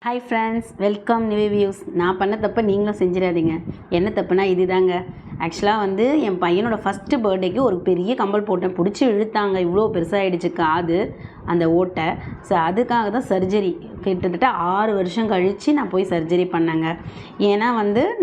Hi friends, welcome Nivi views. நான் பண்ண தப்பை நீங்களும் செஞ்சிடாதீங்க. என்ன தப்புனா இதுதாங்க. ஆக்சுவலாக என் பையனோட ஃபஸ்ட்டு பர்த்டேக்கு ஒரு பெரிய கம்பல் போட்டேன். பிடிச்சி இழுத்தாங்க, இவ்வளோ பெருசாகிடுச்சு காது அந்த ஓட்டை. ஸோ அதுக்காக தான் சர்ஜரி. கிட்டத்தட்ட 6 வருஷம் கழித்து நான் போய் சர்ஜரி பண்ணேங்க. ஏன்னா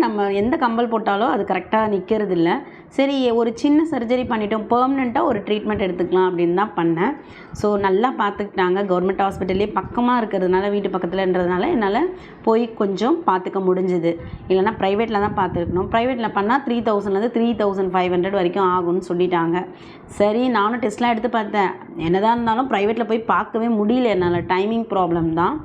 நம்ம எந்த கம்பல் போட்டாலும் அது கரெக்டாக நிற்கிறது இல்லை. சரி, ஒரு சின்ன சர்ஜரி பண்ணிட்டோம், பெர்மனெண்ட்டாக ஒரு ட்ரீட்மெண்ட் எடுத்துக்கலாம் அப்படின்னு தான் பண்ணேன். ஸோ நல்லா பார்த்துக்கிட்டாங்க. கவர்மெண்ட் ஹாஸ்பிட்டல்லே பக்கமாக இருக்கிறதுனால, வீட்டு பக்கத்தில்ன்றதுனால என்னால் போய் கொஞ்சம் பார்த்துக்க முடிஞ்சுது. இல்லைனா ப்ரைவேட்டில் தான் பார்த்துருக்கணும். ப்ரைவேட்டில் பண்ணால் 3000லேருந்து 3500 வரைக்கும் ஆகும்னு சொல்லிட்டாங்க. சரி, நானும் டெஸ்ட்லாம் எடுத்து பார்த்தேன். என்னதான் இருந்தாலும் ப்ரைவேட்டில் போய் பார்க்கவே முடியல என்னால், டைமிங் ப்ராப்ளம் தான்.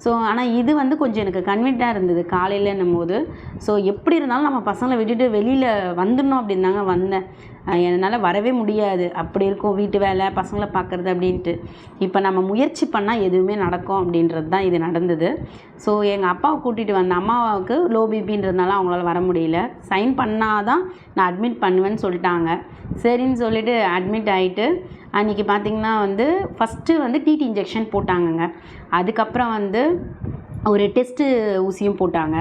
ஸோ ஆனால் இது கொஞ்சம் எனக்கு கன்வீனியண்ட்டாக இருந்தது காலையிலன்னும் போது. ஸோ எப்படி இருந்தாலும் நம்ம பசங்களை விட்டுட்டு வெளியில் வந்துடணும் அப்படின்னு தாங்க வந்தேன். என்னால் வரவே முடியாது, அப்படி இருக்கும் வீட்டு வேலை, பசங்களை பார்க்குறது அப்படின்ட்டு. இப்போ நம்ம முயற்சி பண்ணால் எதுவுமே நடக்கும் அப்படின்றது தான் இது நடந்தது. ஸோ எங்கள் அப்பாவை கூட்டிகிட்டு வந்தேன். அம்மாவுக்கு லோ பிபின்றதுனால அவங்களால வர முடியல. சைன் பண்ணால் தான் நான் அட்மிட் பண்ணுவேன்னு சொல்லிட்டாங்க. சரின்னு சொல்லிவிட்டு அட்மிட் ஆகிட்டு அன்றைக்கி பார்த்திங்கன்னா ஃபஸ்ட்டு டிடி இன்ஜெக்ஷன் போட்டாங்கங்க. அதுக்கப்புறம் ஒரு டெஸ்ட்டு ஊசியும் போட்டாங்க.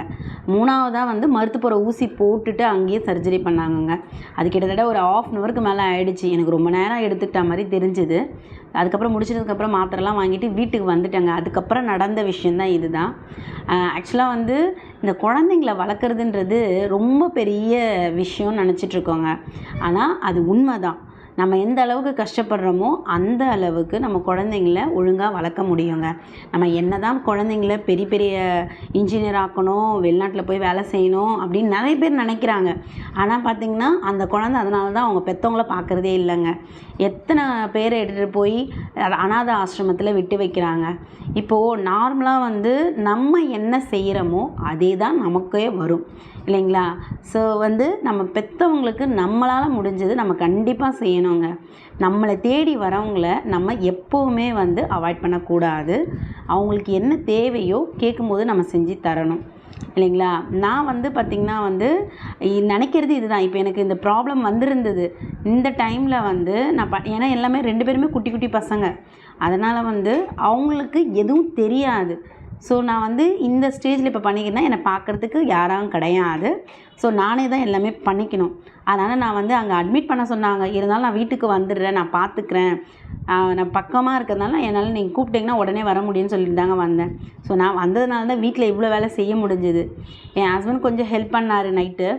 3ஆவதாக மருத்துவ ஊசி போட்டுட்டு அங்கேயே சர்ஜரி பண்ணாங்கங்க. அது கிட்டத்தட்ட ஒரு 1/2 ஹவருக்கு மேலே ஆகிடுச்சு. எனக்கு ரொம்ப நேரம் எடுத்துக்கிட்ட மாதிரி தெரிஞ்சுது. அதுக்கப்புறம் முடிச்சதுக்கப்புறம் மாத்திரைலாம் வாங்கிட்டு வீட்டுக்கு வந்துட்டேங்க. அதுக்கப்புறம் நடந்த விஷயந்தான் இது தான். ஆக்சுவலாக இந்த குழந்தைங்கள வளர்க்குறதுன்றது ரொம்ப பெரிய விஷயம்னு நினச்சிட்ருக்கோங்க. ஆனால் அது உண்மை தான். நம்ம எந்த அளவுக்கு கஷ்டப்படுறோமோ அந்த அளவுக்கு நம்ம குழந்தைங்கள ஒழுங்காக வளர்க்க முடியுங்க. நம்ம என்ன தான் குழந்தைங்கள பெரிய பெரிய இன்ஜினியர் ஆக்கணும், வெளிநாட்டில் போய் வேலை செய்யணும் அப்படின்னு நிறைய பேர் நினைக்கிறாங்க. ஆனால் பார்த்திங்கன்னா அந்த குழந்தை அதனால தான் அவங்க பெற்றவங்கள பார்க்குறதே இல்லைங்க. எத்தனை பேரை எடுத்துகிட்டு போய் அனாதை ஆசிரமத்தில் விட்டு வைக்கிறாங்க. இப்போது நார்மலாக நம்ம என்ன செய்கிறோமோ அதே தான் நமக்கே வரும் இல்லைங்களா? ஸோ நம்ம பெற்றவங்களுக்கு நம்மளால் முடிஞ்சது நம்ம கண்டிப்பாக செய்யணுங்க. நம்மளை தேடி வரவங்கள நம்ம எப்போவுமே அவாய்ட் பண்ணக்கூடாது. அவங்களுக்கு என்ன தேவையோ கேட்கும்போது நம்ம செஞ்சு தரணும் இல்லைங்களா? நான் பார்த்திங்கன்னா நினைக்கிறது இதுதான். இப்போ எனக்கு இந்த ப்ராப்ளம் வந்திருந்தது. இந்த டைமில் நான் ஏன்னா எல்லாமே 2 பேருமே குட்டி குட்டி பசங்க. அதனால் அவங்களுக்கு எதுவும் தெரியாது. ஸோ நான் இந்த ஸ்டேஜில் இப்போ பண்ணிக்கிறேன்னா என்னை பார்க்குறதுக்கு யாரும் கிடையாது. ஸோ நானே தான் எல்லாமே பண்ணிக்கணும். அதனால் நான் அங்கே அட்மிட் பண்ண சொன்னாங்க. இருந்தாலும் நான் வீட்டுக்கு வந்துடுறேன், நான் பார்த்துக்கிறேன், நான் பக்கமாக இருக்கிறதுனால என்னால் நீங்கள் கூப்பிட்டிங்கன்னா உடனே வர முடியும்னு சொல்லிட்டு தாங்க வந்தேன். ஸோ நான் வந்ததுனால தான் வீட்டில் இவ்வளோ வேலை செய்ய முடிஞ்சுது. என் ஹஸ்பண்ட் கொஞ்சம் ஹெல்ப் பண்ணார். நைட்டு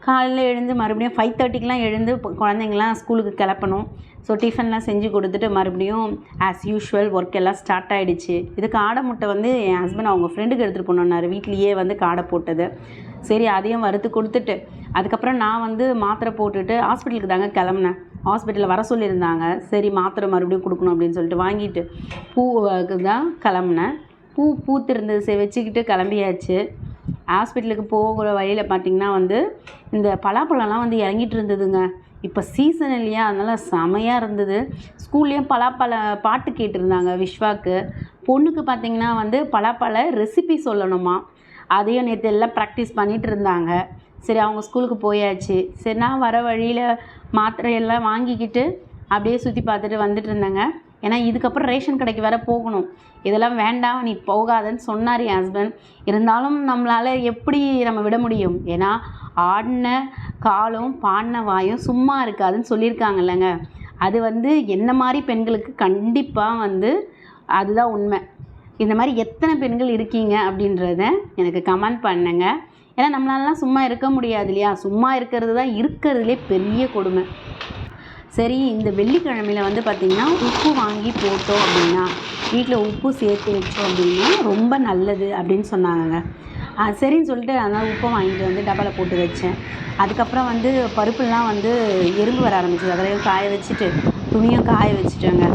காலையில் எழுந்து மறுபடியும் 5:30க்கெலாம் எழுந்து குழந்தைங்களாம் ஸ்கூலுக்கு கிளப்பணும். ஸோ டிஃபன்லாம் செஞ்சு கொடுத்துட்டு மறுபடியும் ஆஸ் யூஷுவல் ஒர்க் எல்லாம் ஸ்டார்ட் ஆகிடுச்சு. இது காடை முட்டை என் ஹஸ்பண்ட் அவங்க ஃப்ரெண்டுக்கு எடுத்துகிட்டு போனார். வீட்லேயே காடை போட்டது. சரி, அதையும் வறுத்து கொடுத்துட்டு அதுக்கப்புறம் நான் மாத்திரை போட்டுட்டு ஹாஸ்பிட்டலுக்கு தாங்க கிளம்புனேன். ஹாஸ்பிட்டலில் வர சொல்லியிருந்தாங்க. சரி, மாத்திரை மறுபடியும் கொடுக்கணும் அப்படின்னு சொல்லிட்டு வாங்கிட்டு பூவுக்கு தான் கிளம்புனேன். பூத்திருந்தது வச்சுக்கிட்டு கிளம்பியாச்சு. ஹாஸ்பிட்டலுக்கு போகிற வழியில் பார்த்திங்கன்னா இந்த பலாப்பழம்லாம் இறங்கிட்டு இருந்ததுங்க. இப்போ சீசன் இல்லையா, அதனால் செமையாக இருந்தது. ஸ்கூல்லேயும் பலாப்பழ பாட்டு கேட்டிருந்தாங்க விஸ்வாக்கு. பொண்ணுக்கு பார்த்திங்கன்னா பலாப்பழ ரெசிபி சொல்லணுமா, அதையும் நேற்று எல்லாம் ப்ராக்டிஸ் பண்ணிகிட்டு இருந்தாங்க. சரி, அவங்க ஸ்கூலுக்கு போயாச்சு. சரி, நான் வர வழியில் மாத்திரையெல்லாம் வாங்கிக்கிட்டு அப்படியே சுற்றி பார்த்துட்டு வந்துட்டு இருந்தேங்க. ஏன்னா இதுக்கப்புறம் ரேஷன் கடைக்கு வேறு போகணும். இதெல்லாம் வேண்டாம், நீ போகாதன்னு சொன்னார் என் ஹஸ்பண்ட். இருந்தாலும் நம்மளால் எப்படி நம்ம விட முடியும்? ஏன்னா ஆடின காலும் பாடின வாயும் சும்மா இருக்காதுன்னு சொல்லியிருக்காங்கல்லங்க. அது என்ன மாதிரி பெண்களுக்கு கண்டிப்பாக அதுதான் உண்மை. இந்த மாதிரி எத்தனை பெண்கள் இருக்கீங்க அப்படின்றத எனக்கு கமெண்ட் பண்ணுங்க. ஏன்னா நம்மளாலலாம் சும்மா இருக்க முடியாது இல்லையா? சும்மா இருக்கிறது தான் இருக்கிறதுலே பெரிய கொடுமை. சரி, இந்த வெள்ளிக்கிழமையில் பார்த்திங்கன்னா உப்பு வாங்கி போட்டோம் அப்படின்னா, வீட்டில் உப்பு சேர்த்து வச்சோம் அப்படின்னா ரொம்ப நல்லது அப்படின்னு சொன்னாங்கங்க. சரின்னு சொல்லிட்டு அதனால் உப்பை வாங்கிட்டு டப்பாவில் போட்டு வச்சேன். அதுக்கப்புறம் பருப்புலாம் எறும்பு வர ஆரம்பிச்சது. அதெல்லாம் காய வச்சுட்டு துணியும் காய வச்சுட்டேங்க.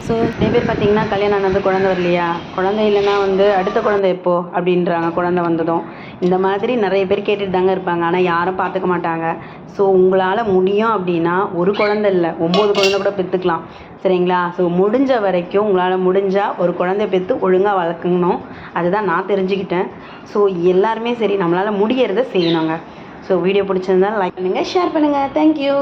ஸோ நிறைய பேர் பார்த்திங்கன்னா கல்யாணம் ஆனது குழந்தை வரலையா, குழந்தை இல்லைன்னா அடுத்த குழந்தை எப்போ அப்படின்றாங்க. குழந்தை வந்ததும் இந்த மாதிரி நிறைய பேர் கேட்டுட்டு தாங்க இருப்பாங்க. ஆனால் யாரும் பார்த்துக்க மாட்டாங்க. ஸோ உங்களால் முடியும் அப்படின்னா ஒரு குழந்தை இல்லை, 9 குழந்தை கூட பெற்றுக்கலாம் சரிங்களா? ஸோ முடிஞ்ச வரைக்கும் உங்களால் முடிஞ்சால் ஒரு குழந்தை பெற்று ஒழுங்காக வளர்க்கணும். அதுதான் நான் தெரிஞ்சுக்கிட்டேன். ஸோ எல்லாருமே சரி, நம்மளால் முடியறதை செய்யணுங்க. ஸோ வீடியோ பிடிச்சிருந்தால் லைக் பண்ணுங்கள், ஷேர் பண்ணுங்கள். தேங்க்யூ.